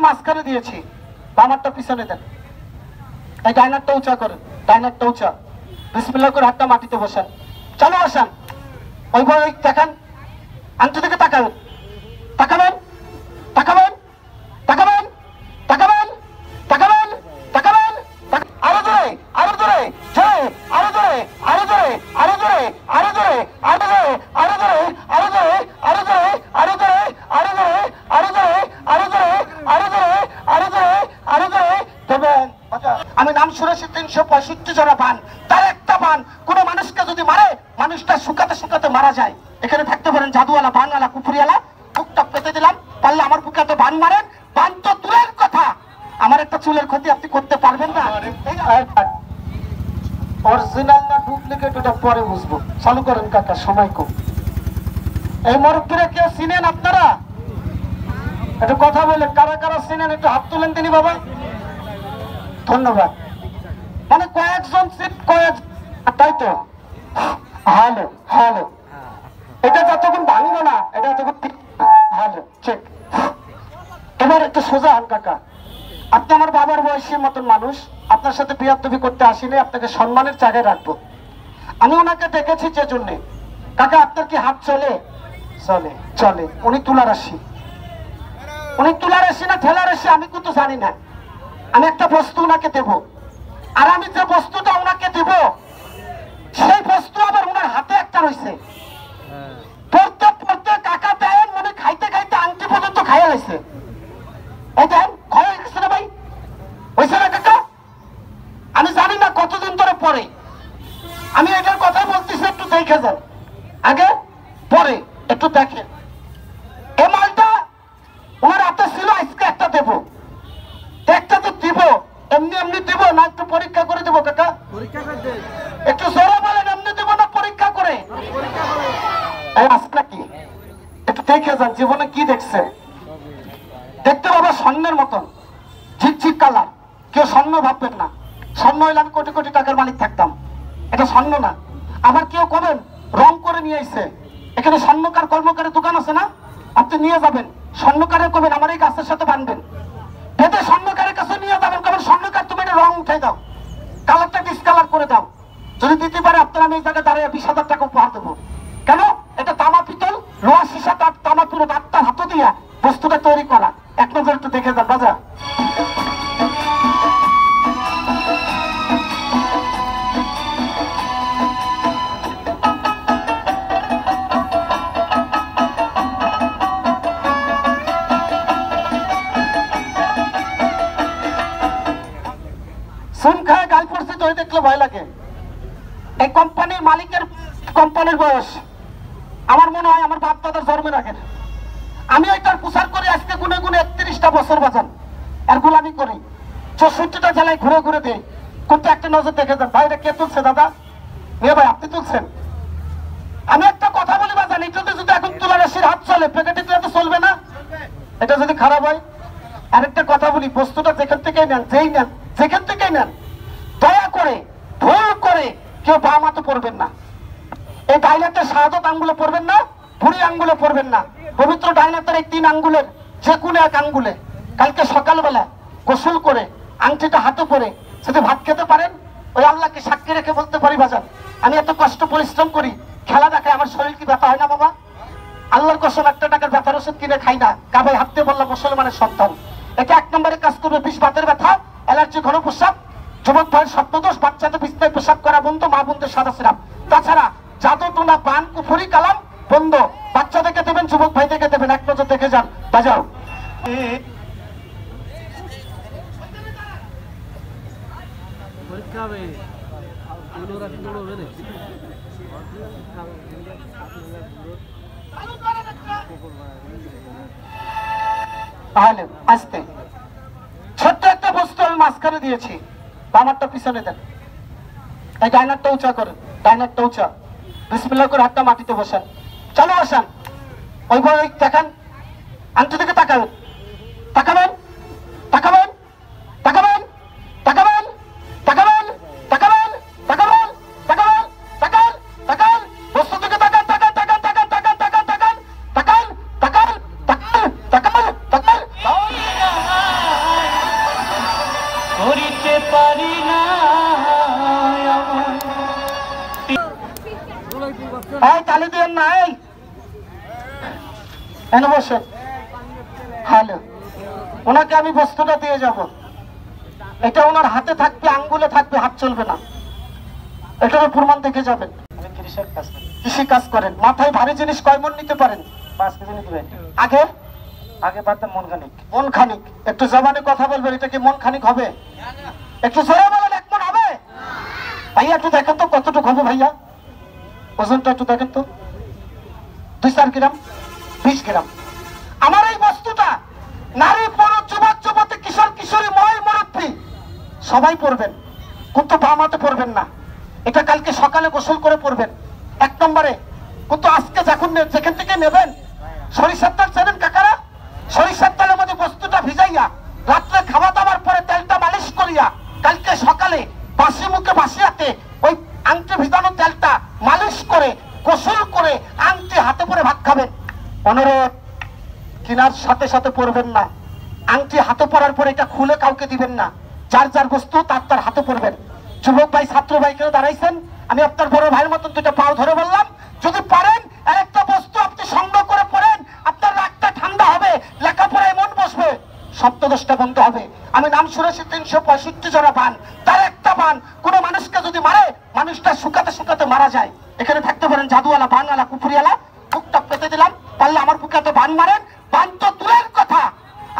মাঝখানে দিয়েছি, বামারটা পিছনে দেন। এই ডাইনারটা উঁচা করেন, ডাইনারটা উঁচা। বিসমিল্লাহ করে হাতটা মাটিতে বসান, চালু বসান। ওই দেখেন, আংটি দিকে তাকাবেন, তাকাবেন, তাকাবেন, তাকাবেন, তাকাবেন, তাকাবেন, তাকাবেন, আরো জোরে, আরো জোরে, জোরে, আরো জোরে, আরো জোরে, আরো জোরে, আরো জোরে, আরো জোরে, আরো জোরে, আরো জোরে, আরো জোরে, আরো জোরে, আরো জোরে, আরো জোরে, আরো জোরে, আরো জোরে, আরো জোরে, আরো জোরে দেবেন। আমি নাম শুনেছি 365 জোড়া বান, তার একটা বান কোন মানুষকে যদি মারে, মানুষটা শুকাতে শুকাতে মারা যায়। এখানে থাকতে পারেন জাদুওয়ালা, বানওয়ালা, কুফুরিওয়ালা, বুকটা পেতে দিলাম, পারলে আমার বুকে এত বান মারেন, বান তো দূরের কথা, আমার একটা চুলের ক্ষতি আপনি করতে পারবেন না। অরিজিনাল না ডুপ্লিকেট ওটা পরে বুঝবো। চালু করেন কাকা, সময় কম। এই মুরব্বীরা কেউ চিনেন আপনারা? একটু কথা বলেন, কারা কারা চিনেন একটু হাত তুলেন তিনি বাবা। ধন্যবাদ। মানে কয়েকজন সিট, কয়েক, তাই তো। হ্যালো হ্যালো, এটা যতক্ষণ ভাঙবো না, এটা যতক্ষণ হ্যালো চেক। এবার একটু সোজা হন কাকা, আপনি আমার বাবার বয়সের মতন মানুষ, আপনার সাথে বিয়াদবি করতে আসিনি, আপনাকে সম্মানের জায়গায় রাখবো। আমি ওনাকে দেখেছি যে জন্যে। কাকা আপনার কি হাত চলে? চলে, চলে। উনি তুলার আসি, উনি তুলার আসি না ঠেলার আসি আমি কিন্তু জানি না। আমি একটা বস্তু ওনাকে দেব, আর আমি যে বস্তুটা ওনাকে দেব সেই বস্তু আবার ওনার হাতে একটা রয়েছে। পড়তে পড়তে কাকা দেন, মানে খাইতে খাইতে আংটি পর্যন্ত খাইয়া লাইছে। এই দেন ক্ষয় হয়ে গেছে না ভাই, হয়েছে না কাকা? আমি জানি না কতদিন ধরে পরে, আমি এটার কথা বলতেছি, একটু দেখে যান, আগে পরে একটু দেখেন। এই মালটা ওনার হাতে ছিল, আজকে একটা দেবো, একটা তো দিব, এমনি এমনি দিব না, একটু পরীক্ষা করে দেবো কাকা। একটু জোরে বলেন, এমনি দেব না পরীক্ষা করে? কি একটু দেখে যান, জীবনে কি দেখছে। দেখতে বাবা স্বর্ণের মতন ঝিকঝিক কালার, কেউ স্বর্ণ ভাববেন না। স্বর্ণ হইলে আমি কোটি কোটি টাকার মালিক থাকতাম, এটা স্বর্ণ না। আবার কেউ কবেন রং করে নিয়ে আইছে, এখানে স্বর্ণকার কর্মকারের দোকান আছে না, আপনি নিয়ে যাবেন, স্বর্ণকারের কবেন আমার এই গাছের সাথে বাঁধবেন, ভেদে স্বর্ণকারের কাছে নিয়ে যাবেন, কবেন স্বর্ণকার তুমি এটা রং উঠাই দাও, কালারটা ডিসকালার করে দাও। যদি দিতে পারে আপনারা আমি এই জায়গায় দাঁড়িয়ে 20,000 টাকা উপহার দেবো। কেন? এটা তামা পিতল, লোহা সীসা, তামা পুরো ডাক্তার হাত দিয়া বস্তুটা তৈরি করা। এক নজর একটু দেখে যান বাজা। সুন খায় গাল পড়ছে তো দেখলে ভয় লাগে। এই কোম্পানির মালিকের, কোম্পানির বয়স আমার মনে হয় আমার বাপ দাদার জন্মের আগের। আমি ওইটার প্রচার করি আজকে গুনে গুনে 31টা বছর বাজান, আর গোলামি করি 64টা জেলায় ঘুরে ঘুরে দেই। কিন্তু একটা নজর দেখে যান ভাই, এটা কে তুলছে দাদা? মেয়ে ভাই আপনি তুলছেন? আমি একটা কথা বলি বাজান, এটাতে যদি এখন তুলা রাশির হাত চলে, প্যাকেটে তো চলবে না, এটা যদি খারাপ হয়। আরেকটা কথা বলি, বস্তুটা যেখান থেকে নেন, যেই নেন, যেখান থেকে নেন, দয়া করে ভুল করে কেউ বাম হাতে পড়বেন না। এই ডাইনাতের শাহাদত আঙ্গুলে পড়বেন না, বুড়ি আঙ্গুলে পড়বেন না। পবিত্র ডাইনাতের এই 3 আঙ্গুলের যে কোনো এক আঙ্গুলে কালকে সকালবেলা গোসল করে আংটিটা হাতে পরে যদি ভাত খেতে পারেন, ওই আল্লাহকে সাক্ষী রেখে বলতে পারি বাজান, আমি এত কষ্ট পরিশ্রম করি, খেলা দেখায়, আমার শরীর কি ব্যথা হয় না বাবা? আল্লাহর কসম 1 টাকার ব্যথার ওষুধ কিনে খাই না, কাবায় হাঁটতে বললাম মুসলমানের সন্তান। এটা 1 নম্বরে কাজ করবে, 20 বাতের ব্যথা, অ্যালার্জি, ঘন প্রস্রাব, যুবক ভাইয়ের স্বপ্নদোষ, বাচ্চাদের বিস্তায় পেশাব করা বন্ধ, মা বোনদের সাদা সিরাপ। তাছাড়া জাদু টোনা পান কুফরি কালাম বন্ধ। বাচ্চাদেরকে দেবেন, যুবক ভাইদেরকে দেবেন, এক নজর দেখে যান বাজাও। তাহলে আসতে ছোট্ট একটা বস্তু আমি মাঝখানে দিয়েছি, বামারটা পিছনে দেন। এই ডাইনারটা উঁচা করেন, ডাইনারটা উঁচা। বিসমিল্লাহ করে হাতটা মাটিতে বসান, চালু বসান। ওই দেখেন, আংটি দিকে তাকাবেন, তাকাবেন, তাকাবেন, তাকাবেন, তাকাবেন, তাকাবেন, তাকাবেন, তাকাবেন, তাকাবেন, তাকান, তাকান, বস্তু দিকে তাকান, তাকান, তাকান, তাকান, তাকান, তাকান, তাকান, তাকান, তাকান, তাকান, তাকান, তাকান। দেন না। এই এনে বসে, হ্যালো, ওনাকে আমি বস্তুটা দিয়ে যাব। এটা ওনার হাতে থাকবে, আঙ্গুলে থাকবে, হাত চলবে না। এটারও প্রমাণ দেখে যাবেন। কৃষি কাজ করেন, মাথায় ভারী জিনিস কয় মন নিতে পারেন? 5 কেজি নিতে পারেন। আগে আগে পারতেন মন খানিক। মন খানিক, একটু জবানে কথা বলবেন। এটা কি মন খানিক হবে? একটু জোরে বলেন, 1 মন হবে? ভাইয়া একটু দেখেন তো কতটুকু হবে ভাইয়া, ওজনটা একটু দেখেন তো। 2-4 গ্রাম, 20 গ্রাম। আমার এই বস্তুটা নারী, পুরুষ, যুবক, যুবতী, কিশোর, কিশোরী, মহিলা, মুরব্বী সবাই পড়বেন, কিন্তু বাম হাতে পড়বেন না। এটা কালকে সকালে গোসল করে পড়বেন। 1 নম্বরে। কিন্তু আজকে যেখান থেকে নেবেন, সরিষার তেল চেনেন কাকারা? সরিষার তেলের মধ্যে বস্তুটা ভিজাইয়া রাত্রে খাওয়া দাওয়ার পরে তেলটা মালিশ করিয়া কালকে সকালে বাসি মুখে বাসি হাতে ওই আংটি ভিজানো তেলটা মালিশ করে গোসল করে আংটি হাতে পরে ভাত খাবেন। অনুরোধ, কেনার সাথে সাথে পড়বেন না। আংটি হাতে পরার পরে এটা খুলে কাউকে দিবেন না। যার যার বস্তু তার হাতে পড়বেন। যুবক ভাই, ছাত্র ভাই কেউ দাঁড়াইছেন, আমি আপনার বড় ভাইয়ের মতন 2টা পাও ধরে বললাম, যদি পারেন একটা বস্তু আপনি সংগ্রহ করে পড়েন, আপনার রাগটা ঠান্ডা হবে, লেখাপড়ায় মন বসবে, শব্দদোষটা বন্ধ হবে। আমি নাম শুনেছি 365 জোড়া বান, তার একটা বান কোনো মানুষকে যদি মারে, মানুষটা শুকাতে শুকাতে মারা যায়। এখানে থাকতে পারেন জাদুওয়ালা, বানওয়ালা, কুফুরিওয়ালা, বুকটা পেতে দিলাম, পারলে আমার বুকে এত বান মারেন। বান তো দূরের কথা,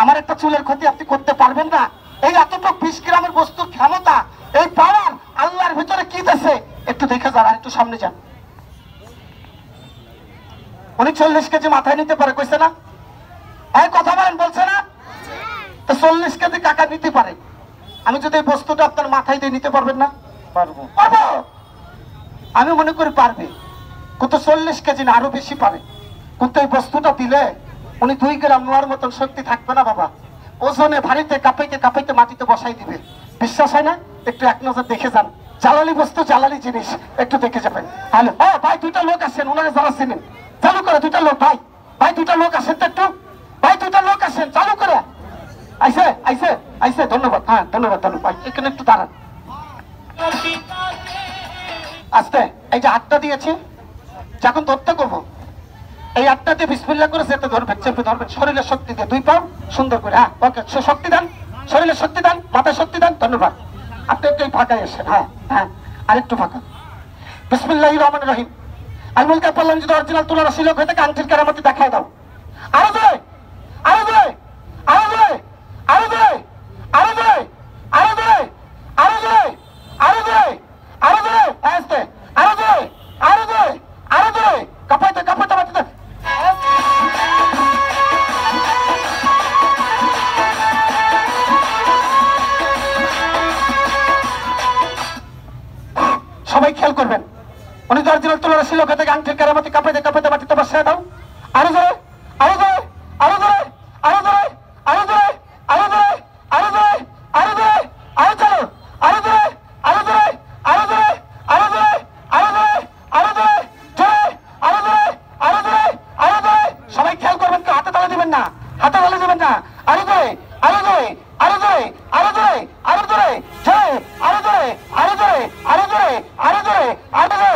আমার একটা চুলের ক্ষতি আপনি করতে পারবেন না। এই এতটুকু 20 গ্রামের বস্তুর ক্ষমতা, এই পাওয়ার আল্লাহর ভিতরে কি দেশে একটু দেখে যান। আর একটু সামনে যান। উনি 40 কেজি মাথায় নিতে পারে, কইছে না? এই কথা বলেন, বলছে না? তো 40 কেজি কাকা নিতে পারে। আমি যদি এই বস্তুটা আপনার মাথায় দিয়ে নিতে পারবেন না? পারবো, পারবো। আমি মনে করি পারবে, কিন্তু 40 কেজি না, আরো বেশি পারে। কিন্তু এই বস্তুটা দিলে উনি 2 গ্রাম নেওয়ার মতন শক্তি থাকবে না বাবা। ওজনে ভারীতে কাঁপাইতে কাঁপাইতে মাটিতে বসাই দিবে। বিশ্বাস হয় না? একটু এক নজর দেখে যান। জালালি বস্তু, জালালি জিনিস, একটু দেখে যাবেন। হ্যালো, ও ভাই 2টা লোক আসেন, ওনারা যারা চিনেন চালু করে। 2টা লোক, ভাই ভাই 2টা লোক আসেন তো একটু, ভাই 2টা লোক আসেন চালু করে। আইসে আইসে আইসে, ধন্যবাদ। হ্যাঁ ধন্যবাদ, ধন্যবাদ। ভাই এখানে একটু দাঁড়ান। আস্তে, এই যে 8টা দিয়েছি, যখন ধরতে করবো এই 8টা দিয়ে বিসমিল্লাহ করে চেপে ধরবেন, চেপে ধরবেন শরীরের শক্তি দিয়ে। 2 পাও সুন্দর করে। হ্যাঁ ওকে, শক্তি দেন, শরীরের শক্তি দেন, মাথায় শক্তি দেন। ধন্যবাদ। আপনি একটু ফাঁকায় এসেন। হ্যাঁ হ্যাঁ, আরেকটু ফাঁকা। বিসমিল্লাহির রহমানির রহিম। আমি বলতে পারলাম যদি অরিজিনাল তুলার শিলক হয়ে থাকে, আংটির কেরামতি দেখায় দাও। আরো জোরে, আরো জোরে, আরো জোরে, আরো জোরে, আরো জোরে, আরো জোরে, আরো জোরে, আরো জোরে, আরো জোরে, আস্তে, আরো জোরে, আরো জোরে, আরো জোরে, কাঁপাইতে কাঁপাইতে মাটিতে। সবাই খেয়াল করবেন, উনি অরিজিনাল তুলার শিলক হয়ে থাকে, আংটির কেরামতি কাঁপাইতে কাঁপাইতে মাটিতে বসিয়ে দাও। আরো জোরে, আরো জোরে, আরো জোরে, আরো জোরে, আরো জোরে, আরো জোরে, আরো জোরে, আরো জোরে, আরো চলো, আরো জোরে, আরো জোরে, আরো জোরে, আরো জোরে, আরো জোরে, আরো জোরে, জোরে, আরো জোরে, আরো জোরে, আরো জোরে। সবাই খেয়াল করবেন, কেউ হাতে তালে দিবেন না, হাতে তালে দিবেন না। আরো জোরে, আরো জোরে, আরো জোরে, আরো জোরে, আরো জোরে, জোরে, আরো জোরে, আরো জোরে, আরো জোরে, আরো জোরে, আরো জোরে,